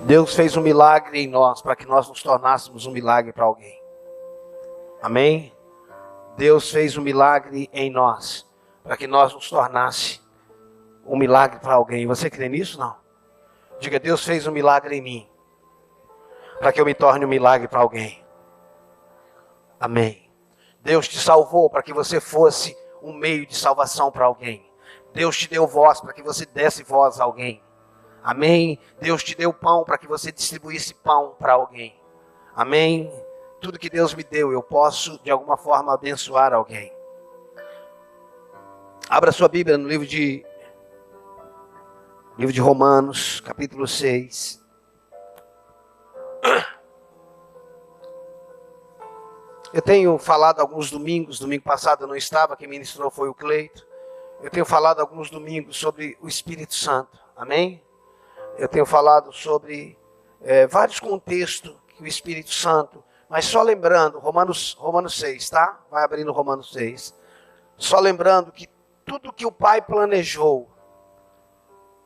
Deus fez um milagre em nós para que nós nos tornássemos um milagre para alguém. Amém? Deus fez um milagre em nós para que nós nos tornasse um milagre para alguém. Você crê nisso? Não? Diga, Deus fez um milagre em mim para que eu me torne um milagre para alguém. Amém. Deus te salvou para que você fosse um meio de salvação para alguém. Deus te deu voz para que você desse voz a alguém. Amém. Deus te deu pão para que você distribuísse pão para alguém. Amém. Tudo que Deus me deu, eu posso de alguma forma abençoar alguém. Abra sua Bíblia no livro de Romanos, capítulo 6. Eu tenho falado alguns domingos, domingo passado eu não estava, quem ministrou foi o Cleito. Eu tenho falado alguns domingos sobre o Espírito Santo, amém? Eu tenho falado sobre vários contextos que o Espírito Santo, mas só lembrando, Romanos 6, tá? Vai abrindo Romanos 6. Só lembrando que tudo que o Pai planejou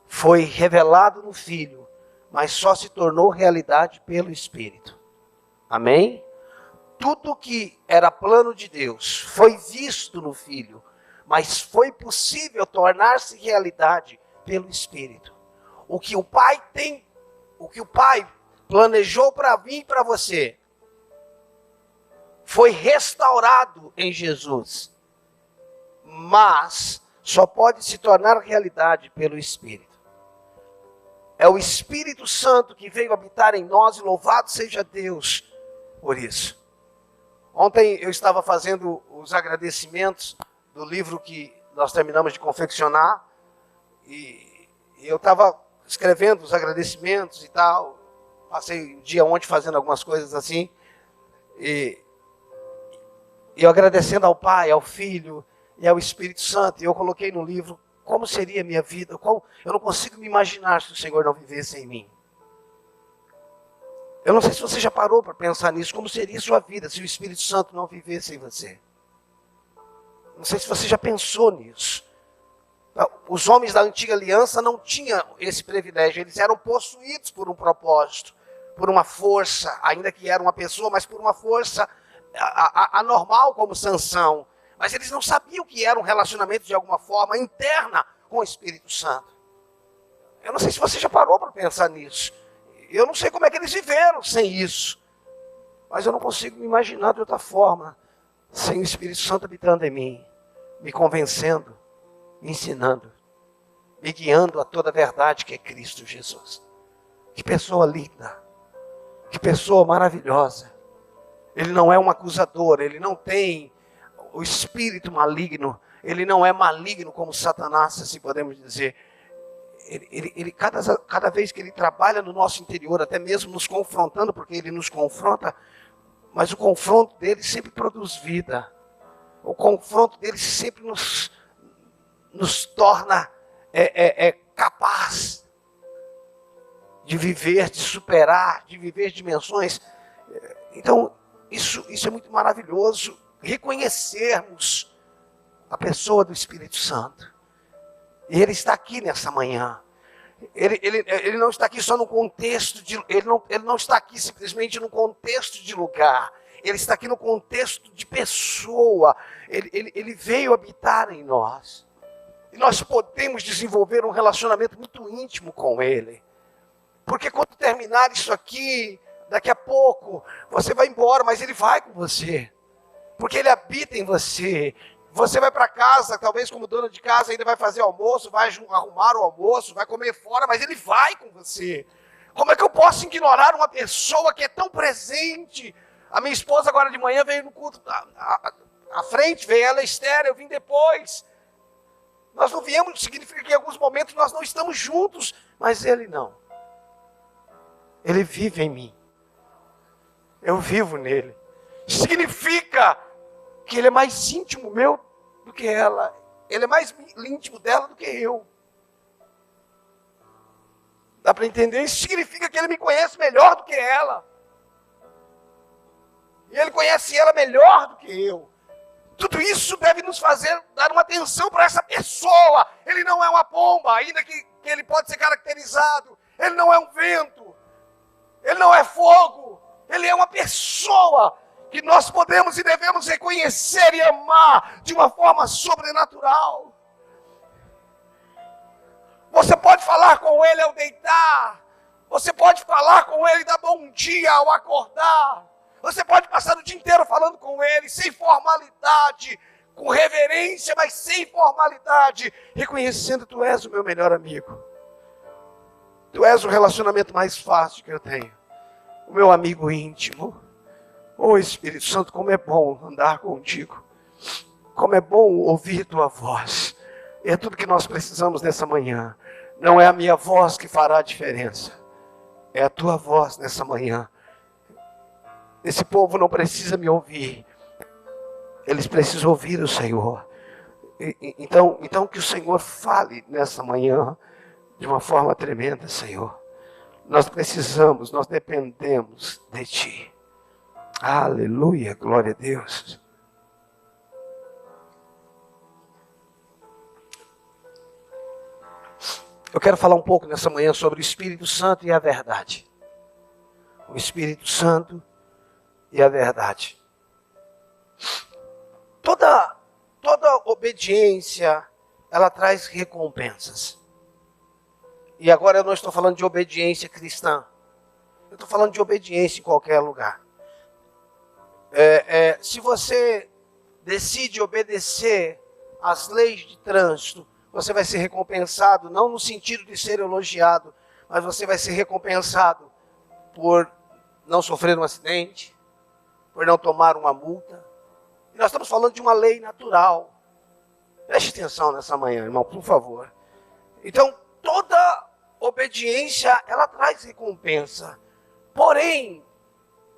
foi revelado no Filho, mas só se tornou realidade pelo Espírito. Amém? Tudo que era plano de Deus foi visto no Filho, mas foi possível tornar-se realidade pelo Espírito. O que o Pai planejou para mim e para você, foi restaurado em Jesus, mas só pode se tornar realidade pelo Espírito. É o Espírito Santo que veio habitar em nós e louvado seja Deus por isso. Ontem eu estava fazendo os agradecimentos do livro que nós terminamos de confeccionar e eu estava escrevendo os agradecimentos e tal. Passei o dia ontem fazendo algumas coisas assim e eu agradecendo ao Pai, ao Filho e ao Espírito Santo. E eu coloquei no livro como seria a minha vida. Eu não consigo me imaginar se o Senhor não vivesse em mim. Eu não sei se você já parou para pensar nisso. Como seria a sua vida se o Espírito Santo não vivesse em você? Não sei se você já pensou nisso. Os homens da antiga aliança não tinham esse privilégio. Eles eram possuídos por um propósito, por uma força, ainda que era uma pessoa, mas por uma força anormal como Sansão. Mas eles não sabiam que era um relacionamento de alguma forma interna com o Espírito Santo. Eu não sei se você já parou para pensar nisso. Eu não sei como é que eles viveram sem isso. Mas eu não consigo me imaginar de outra forma, sem o Espírito Santo habitando em mim, me convencendo, me ensinando, me guiando a toda a verdade que é Cristo Jesus. Que pessoa linda, que pessoa maravilhosa. Ele não é um acusador, ele não tem o espírito maligno, ele não é maligno como Satanás, se podemos dizer. Ele cada vez que ele trabalha no nosso interior, até mesmo nos confrontando, porque ele nos confronta, mas o confronto dele sempre produz vida. O confronto dele sempre nos torna capaz de viver, de superar, de viver dimensões. Então, isso é muito maravilhoso, reconhecermos a pessoa do Espírito Santo. E ele está aqui nessa manhã. Ele não está aqui só no contexto de... Ele não está aqui simplesmente no contexto de lugar. Ele está aqui no contexto de pessoa. Ele veio habitar em nós. E nós podemos desenvolver um relacionamento muito íntimo com ele. Porque quando terminar isso aqui, daqui a pouco, você vai embora, mas ele vai com você. Porque ele habita em você. Você vai para casa, talvez como dona de casa, ainda vai fazer almoço, vai arrumar o almoço, vai comer fora, mas ele vai com você. Como é que eu posso ignorar uma pessoa que é tão presente? A minha esposa agora de manhã veio no culto à frente, veio ela Esther, eu vim depois. Nós não viemos, significa que em alguns momentos nós não estamos juntos, mas ele não. Ele vive em mim. Eu vivo nele. Significa que ele é mais íntimo meu do que ela. Ele é mais íntimo dela do que eu. Dá para entender? Isso significa que ele me conhece melhor do que ela. E ele conhece ela melhor do que eu. Tudo isso deve nos fazer dar uma atenção para essa pessoa. Ele não é uma pomba, ainda que ele pode ser caracterizado. Ele não é um vento. Ele não é fogo. Ele é uma pessoa que nós podemos e devemos reconhecer e amar de uma forma sobrenatural. Você pode falar com ele ao deitar. Você pode falar com ele e dar bom dia ao acordar. Você pode passar o dia inteiro falando com ele, sem formalidade, com reverência, mas sem formalidade, reconhecendo: tu és o meu melhor amigo. Tu és o relacionamento mais fácil que eu tenho. O meu amigo íntimo. Oh, Espírito Santo, como é bom andar contigo. Como é bom ouvir tua voz. É tudo que nós precisamos nessa manhã. Não é a minha voz que fará a diferença. É a tua voz nessa manhã. Esse povo não precisa me ouvir. Eles precisam ouvir o Senhor. Então que o Senhor fale nessa manhã de uma forma tremenda, Senhor. Nós precisamos, nós dependemos de Ti. Aleluia, glória a Deus. Eu quero falar um pouco nessa manhã sobre o Espírito Santo e a verdade. O Espírito Santo e a verdade. Toda obediência, ela traz recompensas. E agora eu não estou falando de obediência cristã. Eu estou falando de obediência em qualquer lugar. Se você decide obedecer às leis de trânsito, você vai ser recompensado, não no sentido de ser elogiado, mas você vai ser recompensado por não sofrer um acidente, por não tomar uma multa. E nós estamos falando de uma lei natural. Preste atenção nessa manhã, irmão, por favor. Então, toda obediência, ela traz recompensa. Porém,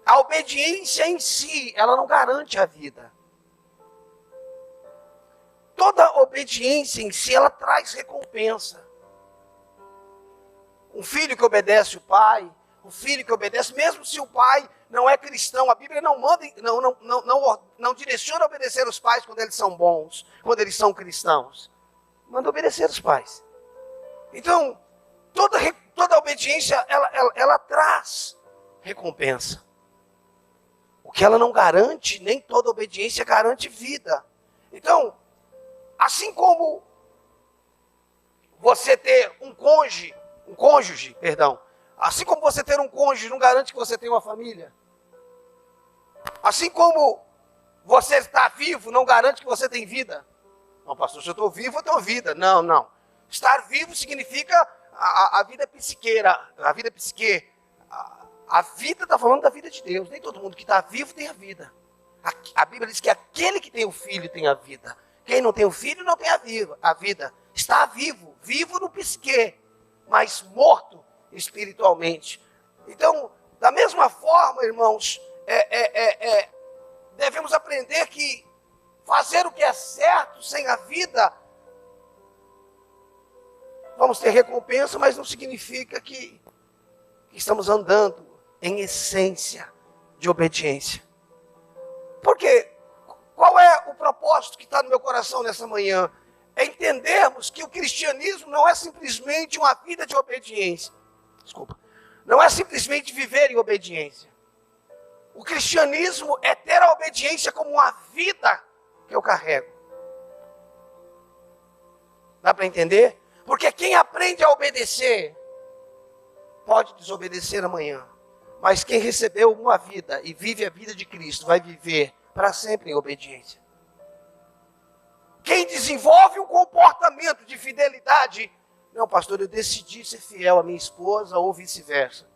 a obediência em si, ela não garante a vida. Toda obediência em si, ela traz recompensa. Um filho que obedece o pai, um filho que obedece, mesmo se o pai não é cristão, a Bíblia não manda, não direciona a obedecer os pais quando eles são bons, quando eles são cristãos. Manda obedecer os pais. Então, toda obediência, ela traz recompensa. O que ela não garante, nem toda obediência garante vida. Então, assim como você ter um cônjuge, assim como você ter um cônjuge não garante que você tenha uma família. Assim como você estar vivo não garante que você tem vida. Não, pastor, se eu estou vivo, eu tenho vida. Não. Estar vivo significa a vida psiqueira, a vida psique. A vida está falando da vida de Deus. Nem todo mundo que está vivo tem a vida. A Bíblia diz que aquele que tem o filho tem a vida. Quem não tem o filho não tem a vida. Está vivo no psique, mas morto espiritualmente. Então, da mesma forma, irmãos, devemos aprender que fazer o que é certo sem a vida, vamos ter recompensa, mas não significa que estamos andando em essência de obediência. Porque qual é o propósito que está no meu coração nessa manhã? É entendermos que o cristianismo não é simplesmente uma vida de obediência. Não é simplesmente viver em obediência. O cristianismo é ter a obediência como uma vida que eu carrego. Dá para entender? Porque quem aprende a obedecer pode desobedecer amanhã. Mas quem recebeu uma vida e vive a vida de Cristo vai viver para sempre em obediência. Quem desenvolve um comportamento de fidelidade, não, pastor, eu decidi ser fiel à minha esposa ou vice-versa.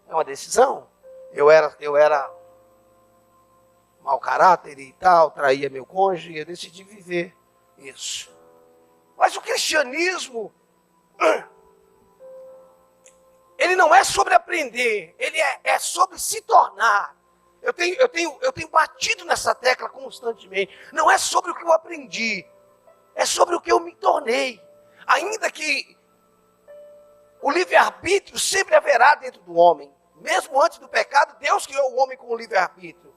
É uma decisão. Eu era mau caráter e tal, traía meu cônjuge e eu decidi viver isso. Mas o cristianismo, ele não é sobre aprender, ele é sobre se tornar. Eu tenho batido nessa tecla constantemente. Não é sobre o que eu aprendi, é sobre o que eu me tornei. Ainda que o livre-arbítrio sempre haverá dentro do homem. Mesmo antes do pecado, Deus criou o homem com o livre-arbítrio.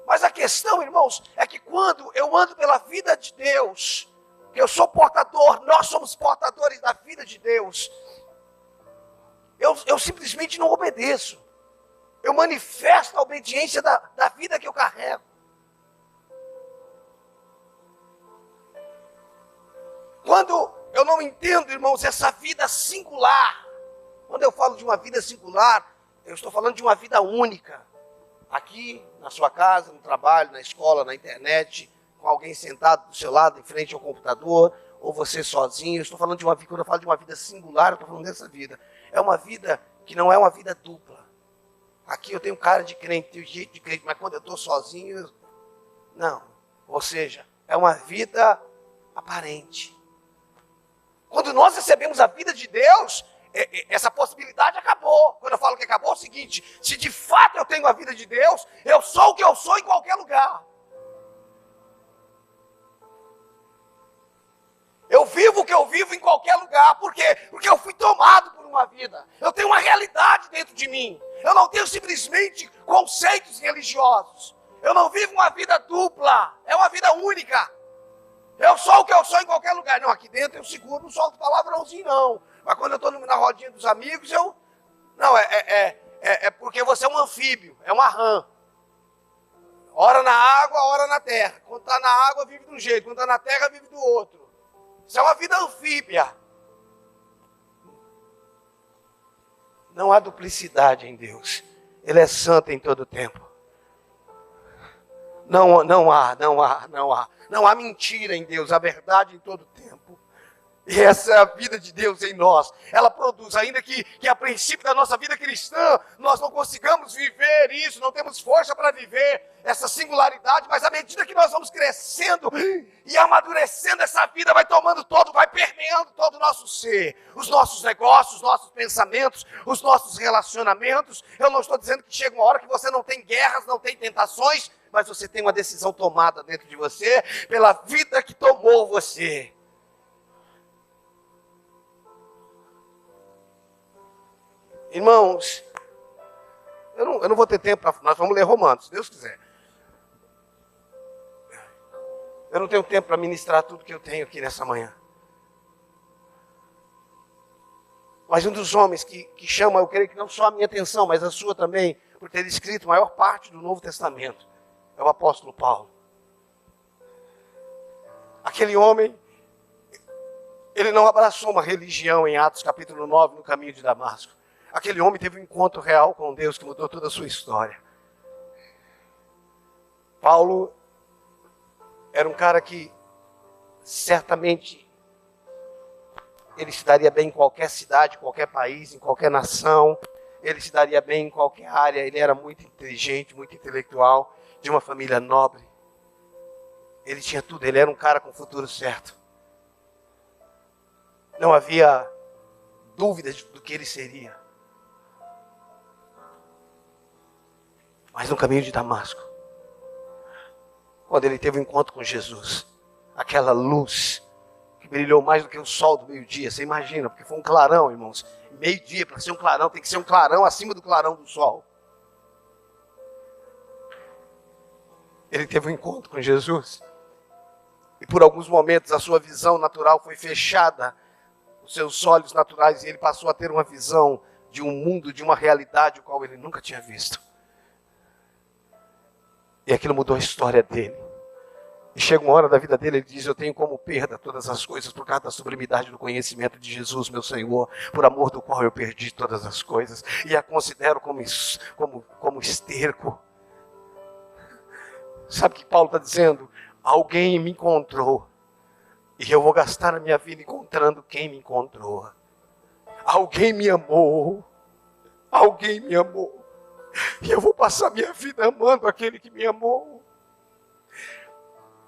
Mas a questão, irmãos, é que quando eu ando pela vida de Deus, que eu sou portador, nós somos portadores da vida de Deus, eu simplesmente não obedeço. Eu manifesto a obediência da vida que eu carrego. Quando eu não entendo, irmãos, essa vida singular, quando eu falo de uma vida singular, eu estou falando de uma vida única. Aqui, na sua casa, no trabalho, na escola, na internet, com alguém sentado do seu lado, em frente ao computador, ou você sozinho. Eu estou falando de uma vida, quando eu falo de uma vida singular, eu estou falando dessa vida. É uma vida que não é uma vida dupla. Aqui eu tenho cara de crente, tenho jeito de crente, mas quando eu estou sozinho, não. Ou seja, é uma vida aparente. Quando nós recebemos a vida de Deus, essa possibilidade acabou. Quando eu falo que acabou, é o seguinte: se de fato eu tenho a vida de Deus, eu sou o que eu sou em qualquer lugar. Eu vivo o que eu vivo em qualquer lugar. Por quê? Porque eu fui tomado por uma vida. Eu tenho uma realidade dentro de mim. Eu não tenho simplesmente conceitos religiosos. Eu não vivo uma vida dupla. É uma vida única. Eu sou o que eu sou em qualquer lugar. Não, aqui dentro eu seguro, não solto palavrãozinho não. Mas quando eu estou na rodinha dos amigos, eu... Não, é porque você é um anfíbio, é uma rã. Ora na água, ora na terra. Quando está na água, vive de um jeito. Quando está na terra, vive do outro. Isso é uma vida anfíbia. Não há duplicidade em Deus. Ele é santo em todo o tempo. Não há mentira em Deus, há verdade em todo o tempo. E essa é a vida de Deus em nós. Ela produz, ainda que a princípio da nossa vida cristã, nós não consigamos viver isso, não temos força para viver essa singularidade, mas à medida que nós vamos crescendo e amadurecendo, essa vida vai tomando todo, vai permeando todo o nosso ser. Os nossos negócios, os nossos pensamentos, os nossos relacionamentos. Eu não estou dizendo que chega uma hora que você não tem guerras, não tem tentações, mas você tem uma decisão tomada dentro de você, pela vida que tomou você. Irmãos, eu não vou ter tempo para... Nós vamos ler Romanos, se Deus quiser. Eu não tenho tempo para ministrar tudo que eu tenho aqui nessa manhã. Mas um dos homens que chama, eu creio que não só a minha atenção, mas a sua também, por ter escrito a maior parte do Novo Testamento, é o apóstolo Paulo. Aquele homem, ele não abraçou uma religião em Atos capítulo 9, no caminho de Damasco. Aquele homem teve um encontro real com Deus que mudou toda a sua história. Paulo era um cara que certamente ele se daria bem em qualquer cidade, qualquer país, em qualquer nação. Ele se daria bem em qualquer área. Ele era muito inteligente, muito intelectual, de uma família nobre. Ele tinha tudo, ele era um cara com o futuro certo. Não havia dúvidas do que ele seria. Mas no caminho de Damasco, quando ele teve um encontro com Jesus, aquela luz que brilhou mais do que o sol do meio-dia, você imagina, porque foi um clarão, irmãos. Meio-dia, para ser um clarão, tem que ser um clarão acima do clarão do sol. Ele teve um encontro com Jesus, e por alguns momentos a sua visão natural foi fechada, os seus olhos naturais, e ele passou a ter uma visão de um mundo, de uma realidade, o qual ele nunca tinha visto. E aquilo mudou a história dele. E chega uma hora da vida dele, ele diz: eu tenho como perda todas as coisas por causa da sublimidade do conhecimento de Jesus, meu Senhor, por amor do qual eu perdi todas as coisas, e a considero como esterco. Sabe o que Paulo está dizendo? Alguém me encontrou, e eu vou gastar a minha vida encontrando quem me encontrou. Alguém me amou, alguém me amou. E eu vou passar minha vida amando aquele que me amou.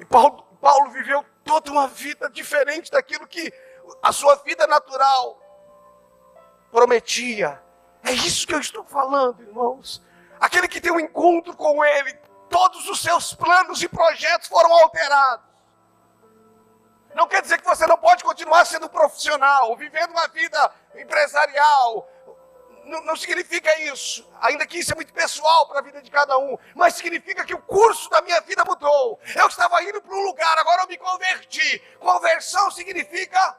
E Paulo viveu toda uma vida diferente daquilo que a sua vida natural prometia. É isso que eu estou falando, irmãos. Aquele que tem um encontro com ele, todos os seus planos e projetos foram alterados. Não quer dizer que você não pode continuar sendo profissional, vivendo uma vida empresarial. Não significa isso, ainda que isso é muito pessoal para a vida de cada um, mas significa que o curso da minha vida mudou. Eu estava indo para um lugar, agora eu me converti. Conversão significa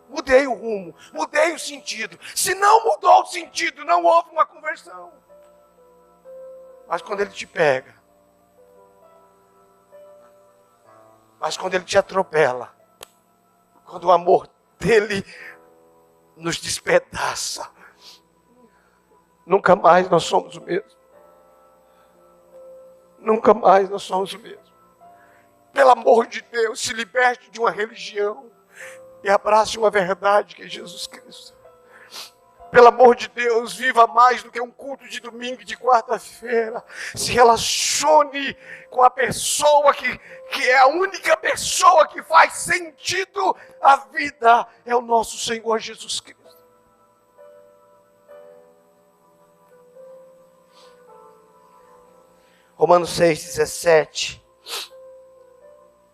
Mudei o rumo, mudei o sentido. Se não mudou o sentido, não houve uma conversão. Mas quando ele te pega, mas quando ele te atropela, quando o amor dele nos despedaça, nunca mais nós somos o mesmo. Nunca mais nós somos o mesmo. Pelo amor de Deus, se liberte de uma religião e abrace uma verdade que é Jesus Cristo. Pelo amor de Deus, viva mais do que um culto de domingo e de quarta-feira. Se relacione com a pessoa que é a única pessoa que faz sentido à vida. É o nosso Senhor Jesus Cristo. Romanos 6,17.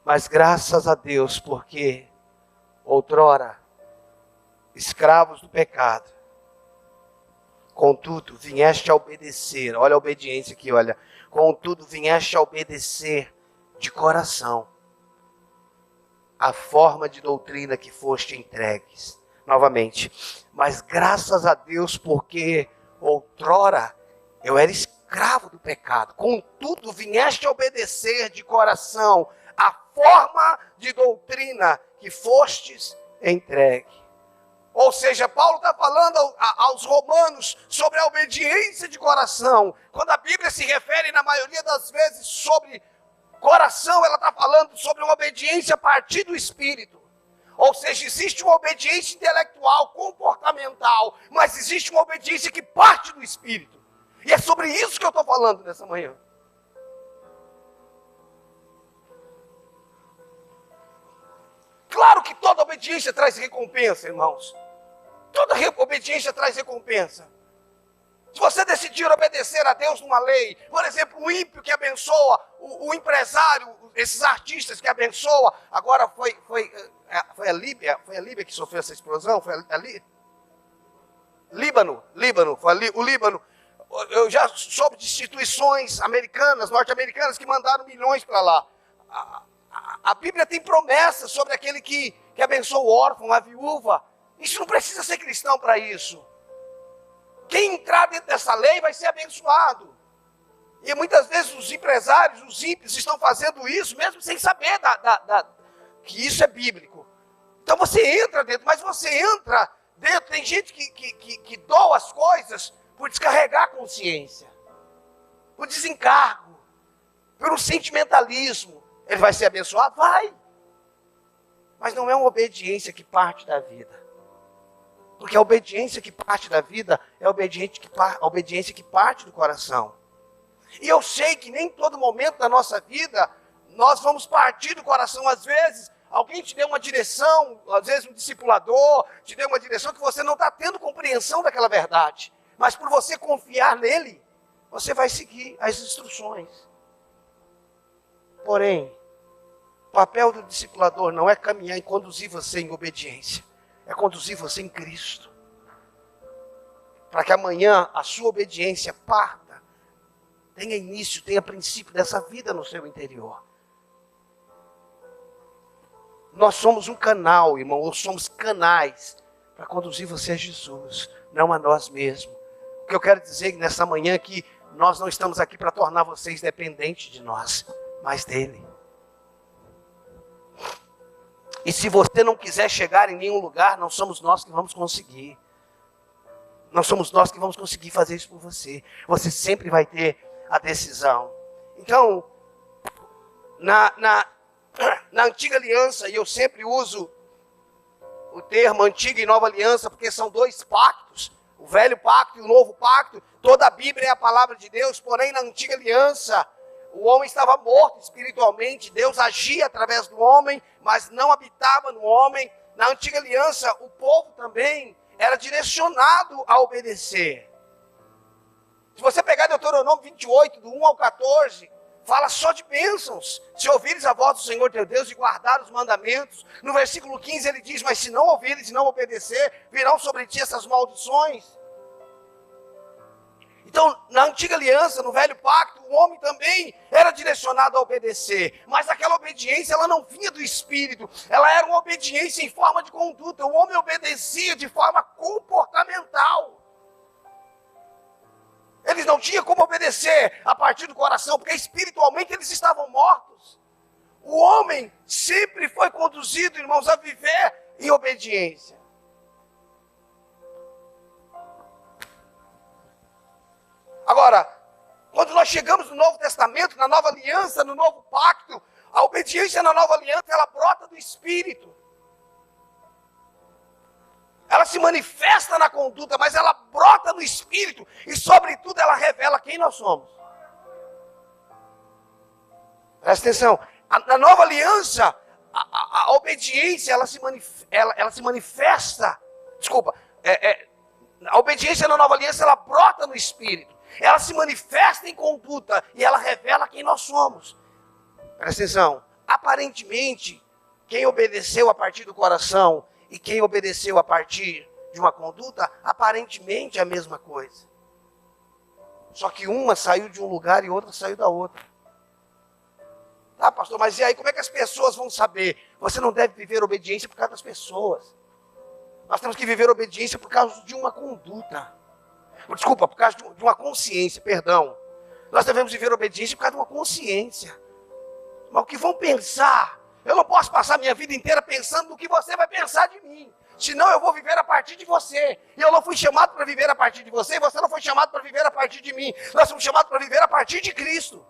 Mas graças a Deus, porque outrora, escravos do pecado, contudo, vieste a obedecer. Olha a obediência aqui, olha. Contudo, vieste a obedecer de coração a forma de doutrina que foste entregues. Novamente. Mas graças a Deus, porque outrora eu era escravo do pecado. Contudo, vieste a obedecer de coração a forma de doutrina que fostes entregue. Ou seja, Paulo está falando aos romanos sobre a obediência de coração. Quando a Bíblia se refere, na maioria das vezes, sobre coração, ela está falando sobre uma obediência a partir do Espírito. Ou seja, existe uma obediência intelectual, comportamental, mas existe uma obediência que parte do Espírito. E é sobre isso que eu estou falando nessa manhã. Claro que toda obediência traz recompensa, irmãos. Toda obediência traz recompensa. Se você decidir obedecer a Deus numa lei, por exemplo, o ímpio que abençoa, o empresário, esses artistas que abençoa, agora foi a Líbia que sofreu essa explosão, foi ali? Líbano, foi o Líbano. Eu já soube de instituições americanas, norte-americanas, que mandaram milhões para lá. A Bíblia tem promessas sobre aquele que abençoa o órfão, a viúva. Isso não precisa ser cristão para isso. Quem entrar dentro dessa lei vai ser abençoado. E muitas vezes os empresários, os ímpios, estão fazendo isso, mesmo sem saber que isso é bíblico. Então você entra dentro, mas você entra dentro. Tem gente que doa as coisas por descarregar a consciência, por desencargo, por um sentimentalismo. Ele vai ser abençoado? Vai. Mas não é uma obediência que parte da vida. Porque a obediência que parte da vida é a obediência que parte do coração. E eu sei que nem todo momento da nossa vida nós vamos partir do coração. Às vezes, alguém te deu uma direção, às vezes um discipulador te deu uma direção que você não está tendo compreensão daquela verdade. Mas por você confiar nele, você vai seguir as instruções. Porém, o papel do discipulador não é caminhar e conduzir você em obediência. É conduzir você em Cristo. Para que amanhã a sua obediência parta, tenha início, tenha princípio dessa vida no seu interior. Nós somos um canal, irmão, ou somos canais para conduzir você a Jesus, não a nós mesmos. O que eu quero dizer nessa manhã é que nós não estamos aqui para tornar vocês dependentes de nós, mas dele. E se você não quiser chegar em nenhum lugar, não somos nós que vamos conseguir. Não somos nós que vamos conseguir fazer isso por você. Você sempre vai ter a decisão. Então, na antiga aliança, e eu sempre uso o termo antiga e nova aliança, porque são dois pactos, o velho pacto e o novo pacto. Toda a Bíblia é a palavra de Deus, porém na antiga aliança, o homem estava morto espiritualmente, Deus agia através do homem, mas não habitava no homem. Na antiga aliança, o povo também era direcionado a obedecer. Se você pegar Deuteronômio 28, do 1 ao 14, fala só de bênçãos. Se ouvires a voz do Senhor teu Deus e guardar os mandamentos. No versículo 15 ele diz, mas se não ouvires e não obedecer, virão sobre ti essas maldições. Então, na antiga aliança, no velho pacto, o homem também era direcionado a obedecer. Mas aquela obediência, ela não vinha do Espírito. Ela era uma obediência em forma de conduta. O homem obedecia de forma comportamental. Eles não tinham como obedecer a partir do coração, porque espiritualmente eles estavam mortos. O homem sempre foi conduzido, irmãos, a viver em obediência. Agora, quando nós chegamos no Novo Testamento, na Nova Aliança, no Novo Pacto, a obediência na Nova Aliança, ela brota do Espírito. Ela se manifesta na conduta, mas ela brota no Espírito e, sobretudo, ela revela quem nós somos. Presta atenção, na Nova Aliança, a obediência, ela se manifesta, a obediência na Nova Aliança, ela brota no Espírito. Ela se manifesta em conduta e ela revela quem nós somos. Presta atenção, aparentemente, quem obedeceu a partir do coração e quem obedeceu a partir de uma conduta, aparentemente é a mesma coisa. Só que uma saiu de um lugar e outra saiu da outra. Tá, pastor, mas e aí como é que as pessoas vão saber? Você não deve viver obediência por causa das pessoas. Nós temos que viver obediência por causa de uma conduta. Desculpa, por causa de uma consciência, perdão. Nós devemos viver obediência por causa de uma consciência. Mas o que vão pensar? Eu não posso passar minha vida inteira pensando no que você vai pensar de mim. Senão eu vou viver a partir de você. E eu não fui chamado para viver a partir de você, e você não foi chamado para viver a partir de mim. Nós somos chamados para viver a partir de Cristo.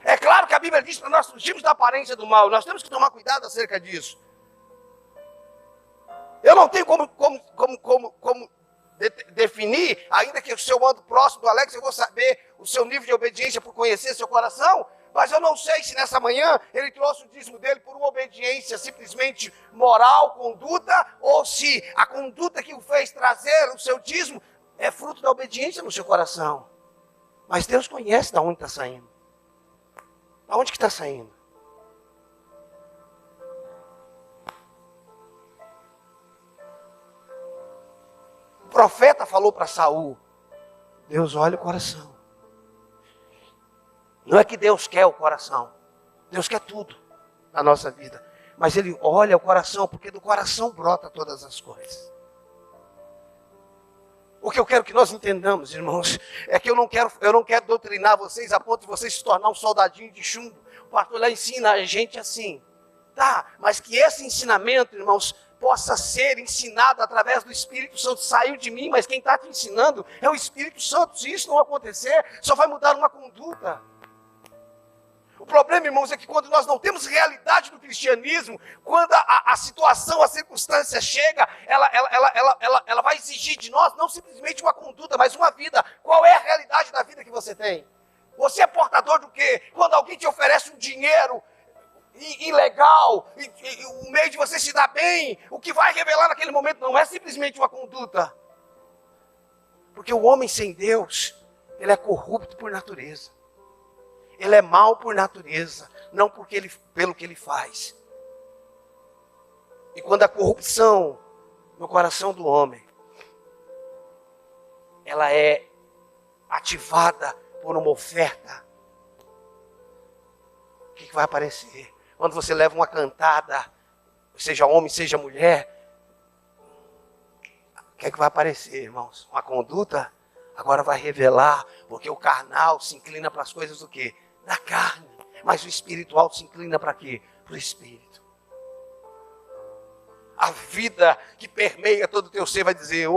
É claro que a Bíblia diz para nós fugirmos da aparência do mal. Nós temos que tomar cuidado acerca disso. Eu não tenho como definir, ainda que se eu ando próximo do Alex, eu vou saber o seu nível de obediência por conhecer seu coração, mas eu não sei se nessa manhã ele trouxe o dízimo dele por uma obediência simplesmente moral, conduta, ou se a conduta que o fez trazer o seu dízimo é fruto da obediência no seu coração. Mas Deus conhece de onde está saindo. De onde que está saindo? O profeta falou para Saul, Deus olha o coração. Não é que Deus quer o coração, Deus quer tudo na nossa vida, mas Ele olha o coração, porque do coração brota todas as coisas. O que eu quero que nós entendamos, irmãos, é que eu não quero doutrinar vocês a ponto de vocês se tornar um soldadinho de chumbo. O pastor lá ensina a gente assim, tá, mas que esse ensinamento, irmãos, possa ser ensinado através do Espírito Santo. Saiu de mim, mas quem está te ensinando é o Espírito Santo. Se isso não acontecer, só vai mudar uma conduta. O problema, irmãos, é que quando nós não temos realidade do cristianismo, quando a situação, a circunstância chega, ela vai exigir de nós não simplesmente uma conduta, mas uma vida. Qual é a realidade da vida que você tem? Você é portador do quê? Quando alguém te oferece um dinheiro ilegal, e o meio de você se dar bem, o que vai revelar naquele momento não é simplesmente uma conduta. Porque o homem sem Deus, ele é corrupto por natureza. Ele é mau por natureza, não pelo que ele faz. E quando a corrupção no coração do homem, ela é ativada por uma oferta, o que vai aparecer? Quando você leva uma cantada, seja homem, seja mulher, o que vai aparecer, irmãos? Uma conduta agora vai revelar, porque o carnal se inclina para as coisas do quê? Da carne. Mas o espiritual se inclina para quê? Para o Espírito. A vida que permeia todo o teu ser vai dizer,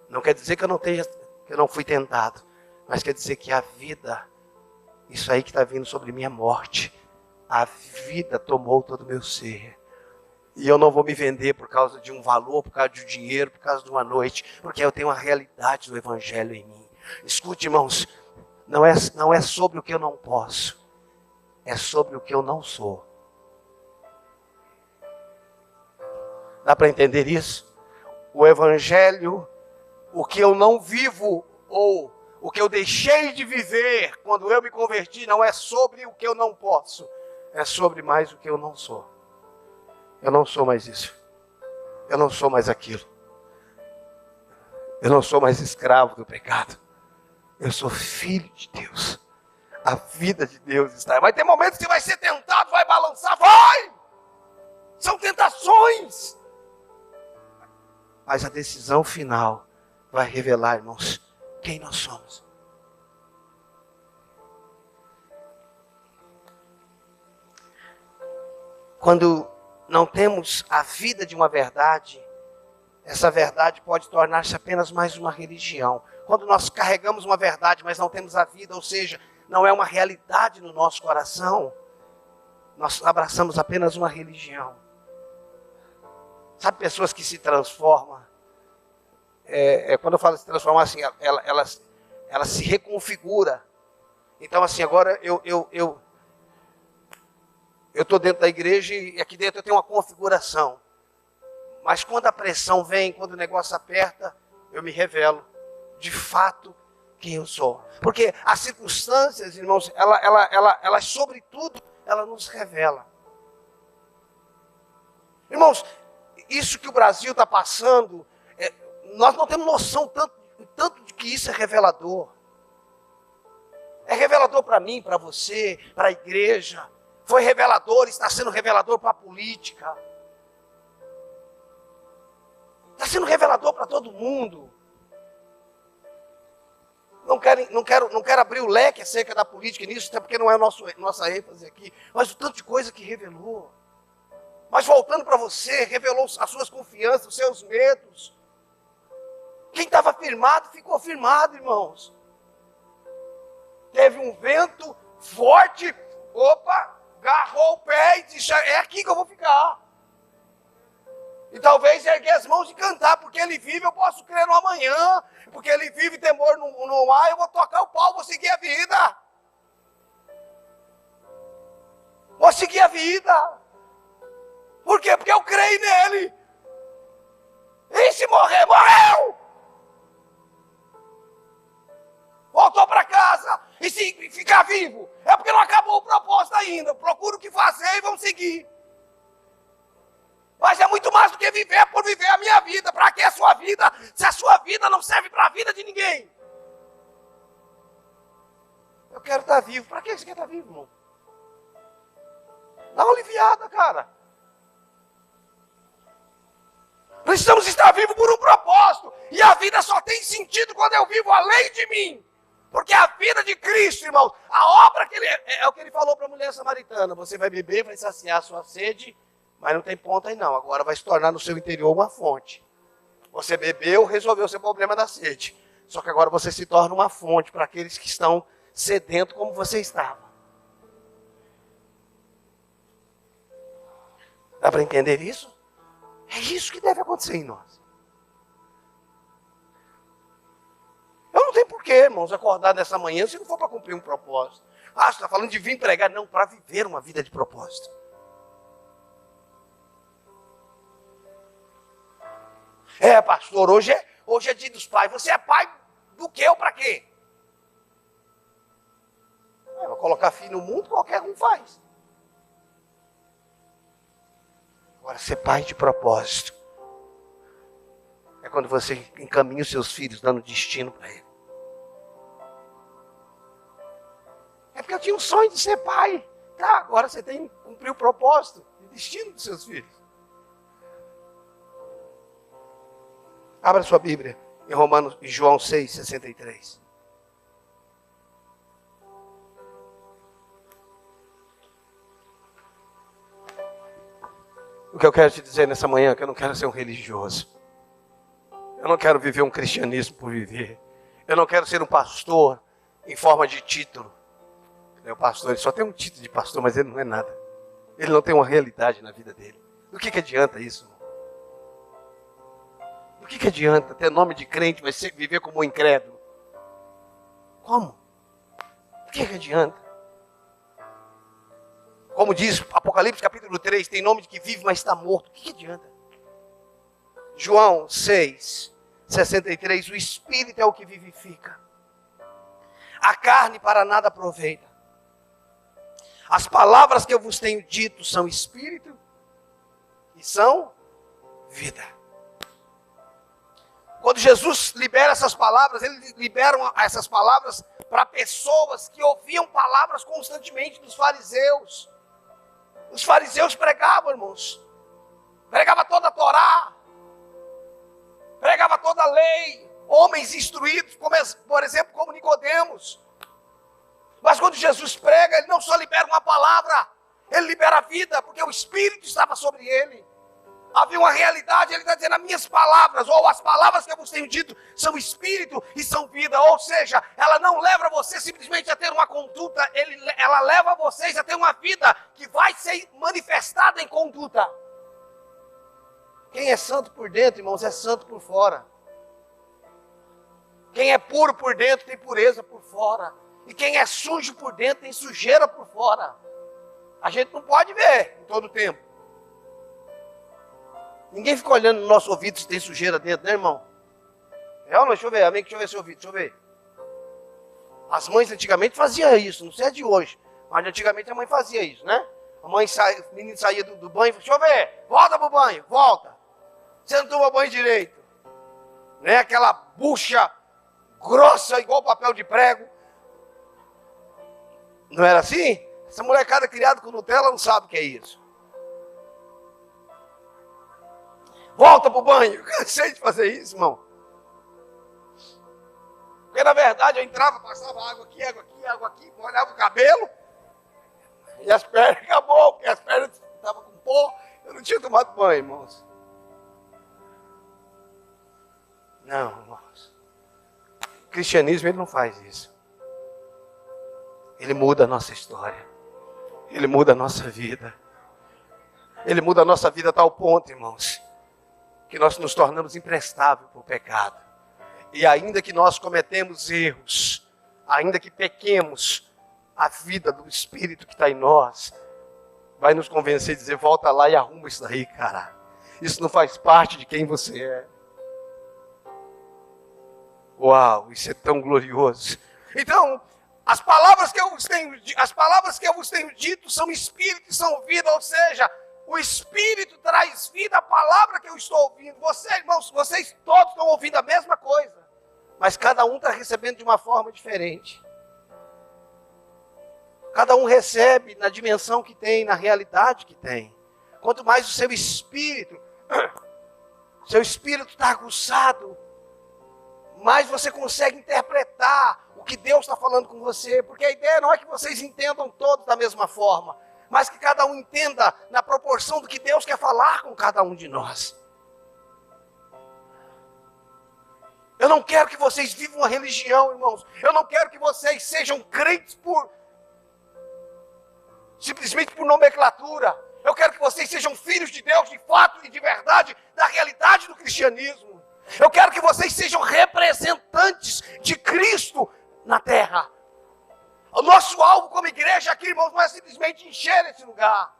Não quer dizer que eu não fui tentado, mas quer dizer que a vida, isso aí que está vindo sobre mim é morte. A vida tomou todo o meu ser. E eu não vou me vender por causa de um valor, por causa de um dinheiro, por causa de uma noite, porque eu tenho a realidade do Evangelho em mim. Escute, irmãos, não é sobre o que eu não posso, é sobre o que eu não sou. Dá para entender isso? O Evangelho, o que eu não vivo, ou o que eu deixei de viver quando eu me converti, não é sobre o que eu não posso, é sobre mais o que eu não sou. Eu não sou mais isso. Eu não sou mais aquilo. Eu não sou mais escravo do pecado. Eu sou filho de Deus. A vida de Deus está. Vai ter momentos que vai ser tentado, vai balançar, vai! São tentações. Mas a decisão final vai revelar, irmãos, quem nós somos. Quando não temos a vida de uma verdade, essa verdade pode tornar-se apenas mais uma religião. Quando nós carregamos uma verdade, mas não temos a vida, ou seja, não é uma realidade no nosso coração, nós abraçamos apenas uma religião. Sabe, pessoas que se transformam, quando eu falo se transformar, assim, ela se reconfigura. Então, assim, agora eu estou dentro da igreja e aqui dentro eu tenho uma configuração. Mas quando a pressão vem, quando o negócio aperta, eu me revelo de fato quem eu sou. Porque as circunstâncias, irmãos, elas sobretudo, ela nos revela. Irmãos, isso que o Brasil está passando, nós não temos noção tanto de que isso é revelador. É revelador para mim, para você, para a igreja. Foi revelador, está sendo revelador para a política. Está sendo revelador para todo mundo. Não quero abrir o leque acerca da política nisso, até porque não é nossa ênfase aqui. Mas o tanto de coisa que revelou. Mas voltando para você, revelou as suas confianças, os seus medos. Quem estava firmado, ficou firmado, irmãos. Teve um vento forte, agarrou o pé e disse, é aqui que eu vou ficar. E talvez erguer as mãos e cantar, porque ele vive, eu posso crer no amanhã, porque ele vive temor no ar, eu vou tocar o pau, vou seguir a vida. Vou seguir a vida. Por quê? Porque eu creio nele. E se morrer, morreu. Voltou para casa. E se ficar vivo, é porque não acabou o propósito ainda. Procura o que fazer e vamos seguir. Mas é muito mais do que viver por viver a minha vida. Para que a sua vida, se a sua vida não serve para a vida de ninguém? Eu quero estar vivo. Para que você quer estar vivo, irmão? Dá uma aliviada, cara. Precisamos estar vivos por um propósito. E a vida só tem sentido quando eu vivo além de mim. Porque a vida de Cristo, irmão, a obra que ele... É o que ele falou para a mulher samaritana. Você vai beber, vai saciar a sua sede, mas não tem ponta aí não. Agora vai se tornar no seu interior uma fonte. Você bebeu, resolveu o seu problema da sede. Só que agora você se torna uma fonte para aqueles que estão sedentos como você estava. Dá para entender isso? É isso que deve acontecer em nós. Eu não tenho porquê, irmãos, acordar nessa manhã se não for para cumprir um propósito. Ah, você está falando de vir pregar? Não, para viver uma vida de propósito. Pastor, hoje é dia dos pais. Você é pai do quê ou para quê? Vou colocar filho no mundo, qualquer um faz. Agora, ser pai de propósito é quando você encaminha os seus filhos, dando destino para ele. É porque eu tinha um sonho de ser pai. Tá, agora você tem que cumprir o propósito e destino dos seus filhos. Abra sua Bíblia em João 6,63. O que eu quero te dizer nessa manhã é que eu não quero ser um religioso. Eu não quero viver um cristianismo por viver. Eu não quero ser um pastor em forma de título. O pastor, ele só tem um título de pastor, mas ele não é nada. Ele não tem uma realidade na vida dele. Do que adianta isso, irmão? Do que adianta ter nome de crente, mas viver como um incrédulo? Como? Do que adianta? Como diz Apocalipse capítulo 3, tem nome de que vive, mas está morto. O que adianta? João 6,63, o Espírito é o que vivifica. A carne para nada aproveita. As palavras que eu vos tenho dito são Espírito e são vida. Quando Jesus libera essas palavras, ele libera essas palavras para pessoas que ouviam palavras constantemente dos fariseus. Os fariseus pregavam, irmãos. Pregava toda a Torá. Pregava toda a lei. Homens instruídos, por exemplo, como Nicodemos. Mas quando Jesus prega, ele não só libera uma palavra, ele libera a vida, porque o Espírito estava sobre ele. Havia uma realidade, ele está dizendo, as minhas palavras, ou as palavras que eu vos tenho dito, são Espírito e são vida. Ou seja, ela não leva você simplesmente a ter uma conduta, ela leva vocês a ter uma vida que vai ser manifestada em conduta. Quem é santo por dentro, irmãos, é santo por fora. Quem é puro por dentro tem pureza por fora. E quem é sujo por dentro tem sujeira por fora. A gente não pode ver em todo o tempo. Ninguém fica olhando no nosso ouvido se tem sujeira dentro, né, irmão? É ou não? Deixa eu ver, amém, deixa eu ver seu ouvido, deixa eu ver. As mães antigamente faziam isso, não sei a de hoje, mas antigamente a mãe fazia isso, né? A mãe o menino saía do banho, deixa eu ver, volta pro banho, volta. Você não toma banho direito. Né? Aquela bucha grossa, igual papel de prego. Não era assim? Essa molecada criada com Nutella não sabe o que é isso. Volta pro banho. Cansei de fazer isso, irmão. Porque na verdade eu entrava, passava água aqui, molhava o cabelo. E as pernas acabou, porque as pernas estavam com pó. Eu não tinha tomado banho, irmãos. Não, irmãos. O cristianismo, ele não faz isso. Ele muda a nossa história. Ele muda a nossa vida. Ele muda a nossa vida a tal ponto, irmãos, que nós nos tornamos imprestáveis para o pecado. E ainda que nós cometemos erros, ainda que pequemos, a vida do Espírito que está em nós vai nos convencer e dizer, volta lá e arruma isso daí, cara. Isso não faz parte de quem você é. Uau, isso é tão glorioso. Então, as palavras que eu vos tenho dito são Espírito e são vida, ou seja, o Espírito traz vida à palavra que eu estou ouvindo. Vocês, irmãos, vocês todos estão ouvindo a mesma coisa, mas cada um está recebendo de uma forma diferente. Cada um recebe na dimensão que tem, na realidade que tem. Quanto mais o seu espírito está aguçado, mais você consegue interpretar o que Deus está falando com você. Porque a ideia não é que vocês entendam todos da mesma forma, mas que cada um entenda na proporção do que Deus quer falar com cada um de nós. Eu não quero que vocês vivam uma religião, irmãos. Eu não quero que vocês sejam crentes simplesmente por nomenclatura. Eu quero que vocês sejam filhos de Deus de fato e de verdade, da realidade do cristianismo. Eu quero que vocês sejam representantes de Cristo na terra. O nosso alvo como igreja aqui, irmãos, não é simplesmente encher esse lugar,